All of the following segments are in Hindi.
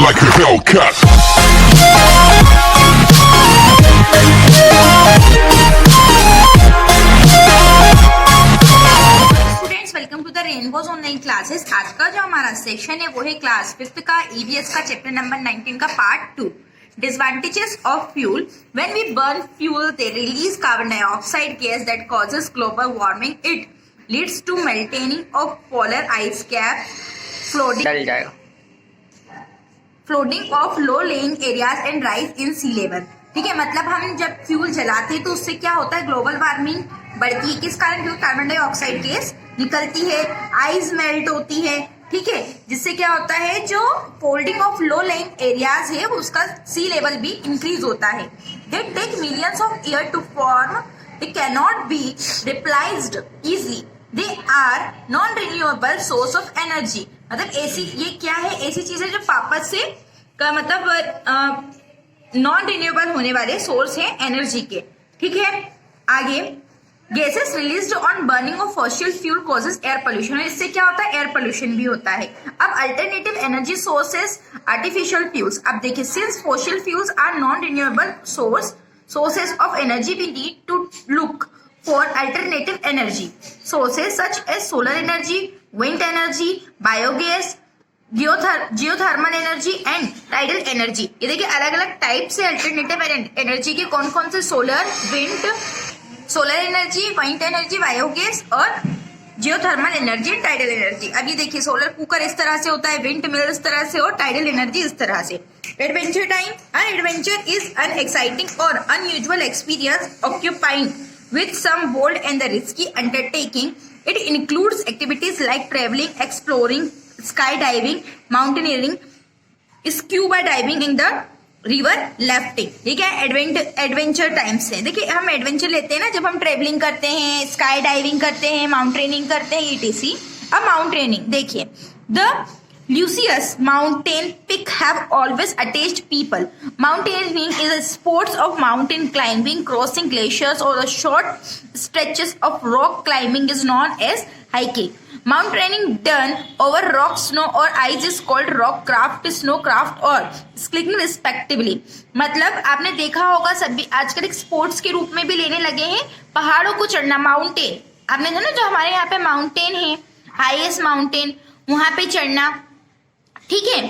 like a Hellcat. Students welcome to the rainbow zone नई क्लासेस। आज का जो हमारा सेशन है वो है क्लास 5th का ईवीएस का चैप्टर नंबर 19 का part 2 disadvantages of fuel. When we burn fuel they release carbon dioxide gas that causes global warming. It leads to melting of polar ice cap, floating of low laying areas and rise in sea level. ठीक है, मतलब हम जब फ्यूल जलाते हैं तो उससे क्या होता है, ग्लोबल वार्मिंग बढ़ती है। किस कारण? क्योंकि कार्बन डाइऑक्साइड गैस निकलती है, आइस मेल्ट होती है। ठीक है, जिससे क्या होता है, जो folding of low laying areas है उसका सी लेवल भी इंक्रीज होता है। They take millions of year to form, they can not be replaced easily, they are non renewable source of energy. मतलब ऐसी ये क्या है, ऐसी चीज है जो वापस से मतलब नॉन रिन्यूएबल होने वाले सोर्स है एनर्जी के। ठीक है, आगे gases released on burning of fossil fuel causes air pollution. इससे क्या होता है, एयर पोल्यूशन भी होता है। अब alternative energy sources artificial fuels. अब देखिए, since fossil fuels are non renewable sources of energy, we need to look for alternative energy sources such as solar energy, wind energy, biogas, geothermal energy and tidal energy। ये देखिए अलग अलग टाइप से अल्टरनेटिव एनर्जी के कौन कौन से, solar energy, wind energy, biogas और जियोथर्मल एनर्जी, टाइडल एनर्जी। अब ये देखिए, सोलर कुकर इस तरह से होता है, विंड मिल इस तरह से और टाइडल एनर्जी इस तरह से। Adventure time. An adventure is an exciting और unusual experience occupying with some bold and the risky undertaking. It includes activities like traveling, exploring, skydiving, mountaineering, scuba diving in the river rafting। ठीक है, एडवेंचर टाइम्स है। देखिए, हम एडवेंचर लेते हैं ना जब हम ट्रेवलिंग करते हैं, स्काई डाइविंग करते हैं, माउंटेनिंग करते हैं, ईटीसी। अब माउंटेनिंग देखिए, the Lucius mountain peak have always attached people. Mountaineering is a sport of mountain climbing, crossing glaciers or the short stretches of rock climbing is known as hiking. Mountaineering done over rock, snow or ice is called rock craft, snow craft और skiing respectively। मतलब आपने देखा होगा सभी आजकल एक स्पोर्ट्स के रूप में भी लेने लगे हैं पहाड़ों को चढ़ना। माउंटेन आपने देखा ना, जो हमारे यहाँ पे माउंटेन है, हाईएस्ट माउंटेन, वहां पे चढ़ना। ठीक है,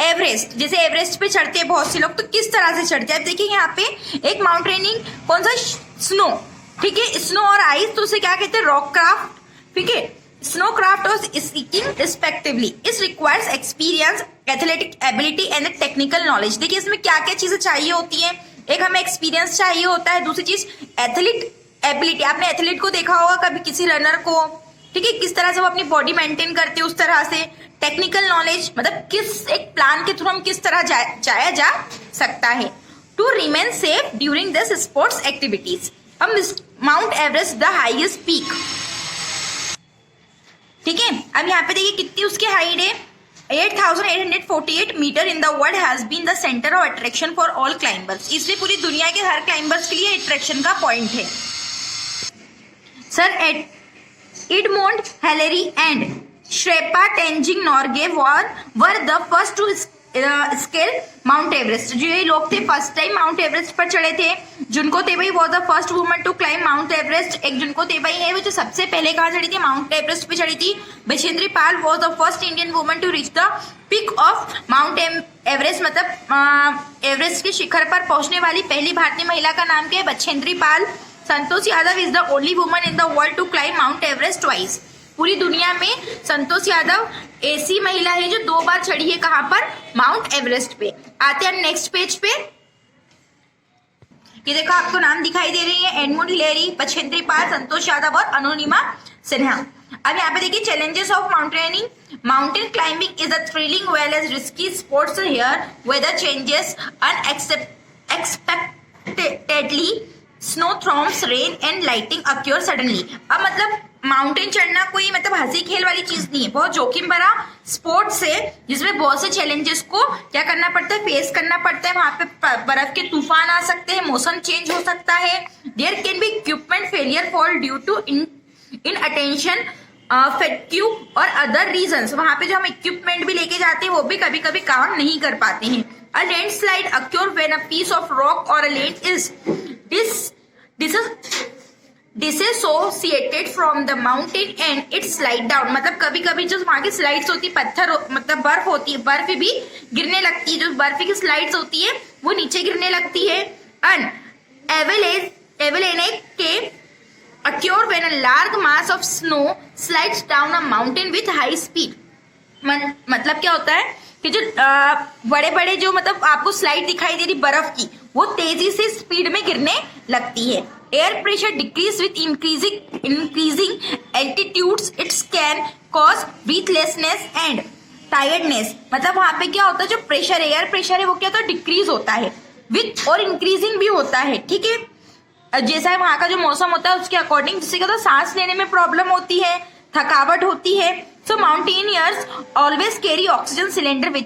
एवरेस्ट, जैसे एवरेस्ट पे चढ़ते हैं बहुत से लोग, तो किस तरह से चढ़ते हैं। देखिए यहाँ पे एक माउंटेनिंग कौन सा, स्नो। ठीक है, स्नो और आइस, तो उसे क्या कहते हैं, रॉक क्राफ्ट। ठीक है, स्नो क्राफ्ट और स्कीइंग रिस्पेक्टिवली। इस requires experience, athletic ability and technical knowledge. देखिए इसमें क्या क्या चीजें चाहिए होती है, एक हमें एक्सपीरियंस चाहिए होता है, दूसरी चीज एथलीट एबिलिटी। आपने एथलीट को देखा होगा कभी, किसी रनर को। ठीक है, किस तरह से वो अपनी बॉडी मेंटेन करते हैं, उस तरह से। टेक्निकल नॉलेज मतलब किस एक प्लान के थ्रू हम किस तरह जाया जा सकता है। To remain safe during this sports activities. हम Mount Everest the highest peak. ठीक है, अब यहाँ पे देखिए कितनी उसकी हाइट है, 8,848 metre in the world has been the centre of attraction for all climbers. इसलिए पूरी दुनिया के हर क्लाइंबर्स के लिए अट्रैक्शन का पॉइंट है। Sir Edmond Hillary and Sherpa Tenzing Norgay were the first to scale Mount Everest। जो ये लोग थे फर्स्ट टाइम माउंट एवरेस्ट पर चढ़े थे। Junko Tabei was the first woman to climb Mount Everest. एक जुनको तेबई है वो जो सबसे पहले कहाँ चढ़ी थी, माउंट एवरेस्ट पे चढ़ी थी। Bachendri Pal was the first Indian woman to reach the peak of Mount Everest. मतलब एवरेस्ट के शिखर पर पहुंचने वाली पहली भारतीय महिला का नाम क्या है, Bachendri Pal. Santosh Yadav is the only woman in the world to climb Mount Everest twice. पूरी दुनिया में संतोष यादव ऐसी महिला है जो 2 बार चढ़ी है, कहां पर, माउंट एवरेस्ट पे। आते हैं नेक्स्ट पेज पे। ये देखो आपको नाम दिखाई दे रही है, एडमंड हिलेरी, बछेंद्री पाल, संतोष यादव और अनुनिमा सिन्हा। अब यहाँ पे देखिए challenges of mountaineering. Mountain climbing is a thrilling well as risky sports. Here weather changes unexpectedly, snow storms, rain and lightning occur suddenly. अब मतलब माउंटेन चढ़ना कोई मतलब हंसी खेल वाली चीज नहीं है, बहुत जोखिम भरा स्पोर्ट्स है जिसमें बहुत से चैलेंजेस को क्या करना पड़ता है, फेस करना पड़ता है। वहां पे बर्फ के तूफान आ सकते हैं, मौसम चेंज हो सकता है। There can be equipment failure fall due to inattention fatigue और अदर रीजंस, वहां पे जो हम इक्विपमेंट भी लेके जाते हैं वो भी कभी कभी काम नहीं कर पाते हैं. A landslide occur when a piece of rock और a land is dissociated from the mountain and it slide down. मतलब कभी कभी जो वहां की स्लाइड्स होती है, पत्थर मतलब बर्फ होती है, बर्फ भी गिरने लगती है, जो बर्फ की स्लाइड्स होती है वो नीचे गिरने लगती है. एंड एवेलेनिक के acquire when a large mass of snow slides down a mountain with high speed. मतलब क्या होता है कि जो बड़े बड़े जो मतलब आपको स्लाइड दिखाई दे रही बर्फ की, वो तेजी से स्पीड में गिरने लगती है. Air pressure decrease with increasing altitudes. It's can cause breathlessness and tiredness. मतलब वहां पे क्या होता है, जो प्रेशर है, एयर प्रेशर है, वो क्या होता है, डिक्रीज होता है विथ और इंक्रीजिंग भी होता है. ठीक है, जैसा वहां का जो मौसम होता है उसके अकॉर्डिंग, जिससे क्या होता है, सांस लेने में प्रॉब्लम होती है, थकावट होती है. So mountaineers always carry oxygen cylinder with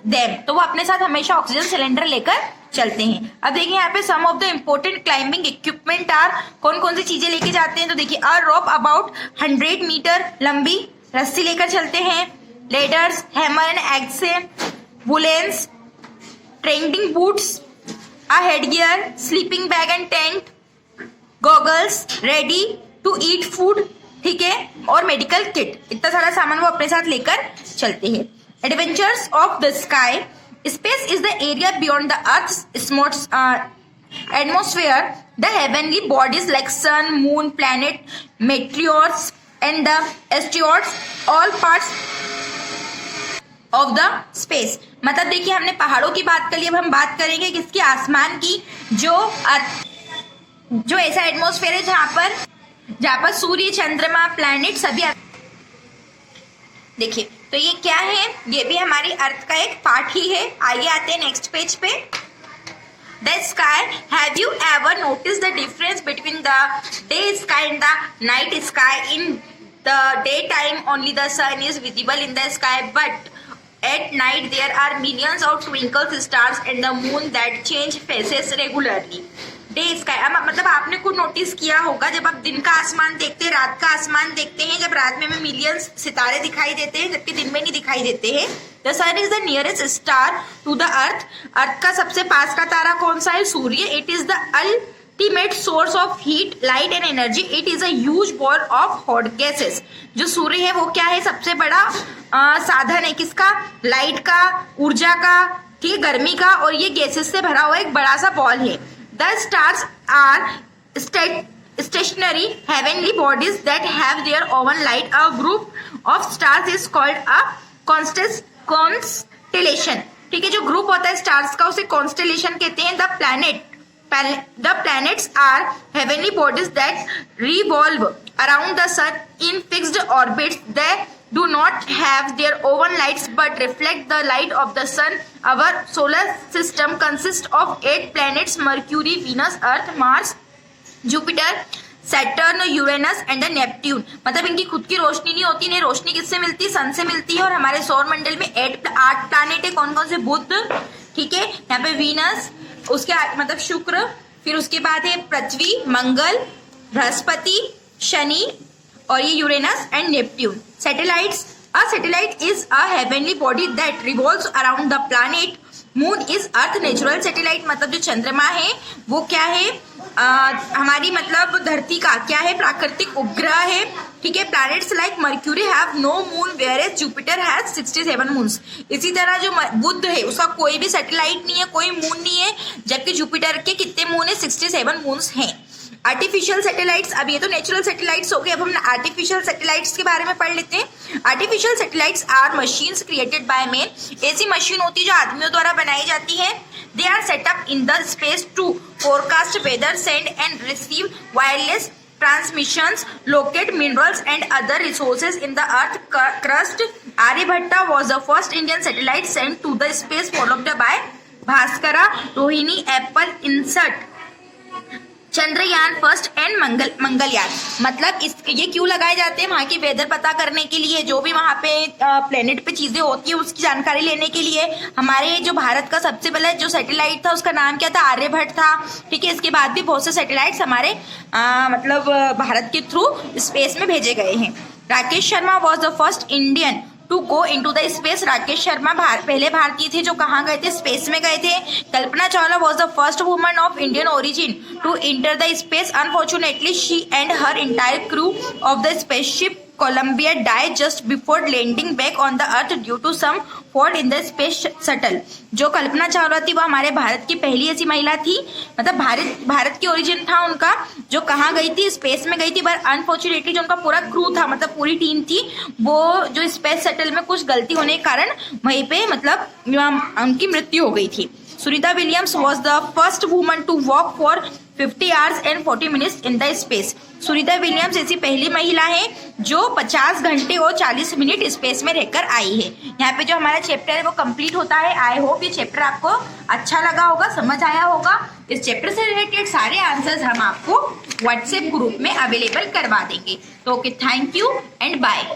them. तो वो अपने साथ हमेशा ऑक्सीजन सिलेंडर लेकर चलते हैं. अब देखिए यहाँ पे some of the important climbing equipment are, कौन कौन सी चीजें लेके जाते हैं. तो देखिए, अ रोप अबाउट 100 मीटर लंबी रस्सी लेकर चलते हैं. Ladders, hammer and axe, woollens, trekking boots, a headgear, sleeping bag and tent, goggles, ready to eat food. ठीक है, और मेडिकल किट. इतना सारा सामान वो अपने साथ लेकर चलते हैं. Adventures of the sky. Space is the area beyond the earth's atmosphere. The heavenly bodies like sun, moon, planet, meteors and the asteroids, all parts of the space. मतलब देखिए, हमने पहाड़ों की बात कर ली, अब हम बात करेंगे किसकी, आसमान की. जो ऐसा एटमॉस्फेयर है जहाँ पर सूर्य, चंद्रमा, प्लैनेट सभी. देखिए, तो ये क्या है, ये भी हमारी अर्थ का एक पार्ट ही है. आगे आते हैं नेक्स्ट पेज पे. The sky. Have you ever noticed the difference between the day sky and the night sky? In the daytime, only the sun is visible in the sky, but at night there are millions of twinkle stars and the moon that change faces regularly. Day sky, अब मतलब आपने कुछ नोटिस किया होगा, जब आप दिन का आसमान देखते हैं, रात का आसमान देखते हैं, जब रात में हमें मिलियंस सितारे दिखाई देते हैं जबकि दिन में नहीं दिखाई देते हैं. The sun is the nearest star to the earth. Earth का सबसे पास का तारा कौन सा है, सूर्य. It is the ultimate source of heat, light and energy. It is a huge ball of hot gases. जो सूर्य है वो क्या है, सबसे बड़ा साधन है किसका, लाइट का, ऊर्जा का, ठीक है, गर्मी का, और ये गैसेस से भरा हुआ एक बड़ा सा बॉल है. The stars are stationary heavenly bodies that have their own light. A group of stars is called a constellation. ठीक है, जो ग्रुप होता है स्टार्स का उसे constellation कहते हैं. The planets are heavenly bodies that revolve around the sun in fixed orbits. They do not have their own lights but reflect the light of the sun. Our solar system consists of 8 planets: Mercury, Venus, Earth, Mars, Jupiter, Saturn, Uranus and the Neptune. मतलब इनकी खुद की रोशनी नहीं होती, इन्हें रोशनी किससे मिलती है, सन से मिलती है. और हमारे सौर मंडल में 8 प्लैनेट है. कौन कौन से, बुध, ठीक है, यहाँ पे वीनस, उसके मतलब शुक्र, फिर उसके बाद है पृथ्वी, मंगल, बृहस्पति, शनि, और ये Uranus and Neptune. Satellites. A satellite is a heavenly body that revolves around the planet. Moon is Earth natural satellite. मतलब जो चंद्रमा है वो क्या है, हमारी मतलब धरती का क्या है, प्राकृतिक उपग्रह है. ठीक है. Planets like Mercury have no moon whereas Jupiter has 67 moons. इसी तरह जो बुध है उसका कोई भी सैटेलाइट नहीं है, कोई मून नहीं है, जबकि जुपिटर के कितने मून है, 67 मून्स हैं. Artificial satellites. अब ये तो नेचुरल सैटेलाइट्स हो गए, अब हम आर्टिफिशियल सैटेलाइट्स के बारे में पढ़ लेते हैं. Artificial satellites are machines created by man. ऐसी मशीन होती है जो आदमियों द्वारा बनाई जाती है. They are set up in the space to forecast weather, send and receive wireless transmissions, locate minerals and other resources in the earth crust. Aryabhatta was the first Indian satellite sent to the space, followed by Bhaskara, Rohini, Apple, InSat, Chandrayaan first and Mangalyaan. मतलब ये क्यों लगाए जाते हैं, वहां की वेदर पता करने के लिए, जो भी वहां पे प्लेनेट पे चीजें होती है उसकी जानकारी लेने के लिए. हमारे जो भारत का सबसे पहले जो सैटेलाइट था उसका नाम क्या था, आर्यभट्ट था. ठीक है. इसके बाद भी बहुत से सैटेलाइट्स हमारे मतलब भारत के थ्रू स्पेस में भेजे गए हैं. Rakesh Sharma was the first Indian to go into the space. Rakesh Sharma पहले भारतीय थे जो कहाँ गए थे, स्पेस में गए थे। Kalpana Chawla was the first woman of Indian origin to enter the space. Unfortunately she and her entire crew of the spaceship Columbia die just before landing back on the earth due to some fault in the space shuttle. जो कल्पना चावला थी वो हमारे भारत की पहली ऐसी महिला थी, मतलब भारत की ओरिजिन था उनका, जो कहाँ गई थी, स्पेस में गई थी। पर अनफॉर्चुनेटली जो उनका पूरा क्रू था, मतलब पूरी टीम थी, वो जो स्पेस शटल में कुछ गलती होने के कारण वहीं पे मतलब उनकी मृत्यु हो गई थी। Sunita Williams was the first woman to walk for 50 hours and 40 minutes in the space. Sunita Williams ऐसी पहली महिला है जो 50 घंटे और 40 मिनट स्पेस में रहकर आई है। यहाँ पे जो हमारा चैप्टर है वो कंप्लीट होता है। आई होप ये चैप्टर आपको अच्छा लगा होगा, समझ आया होगा। इस चैप्टर से रिलेटेड सारे आंसर्स हम आपको व्हाट्सएप ग्रुप में अवेलेबल करवा देंगे। तो okay, thank you and bye.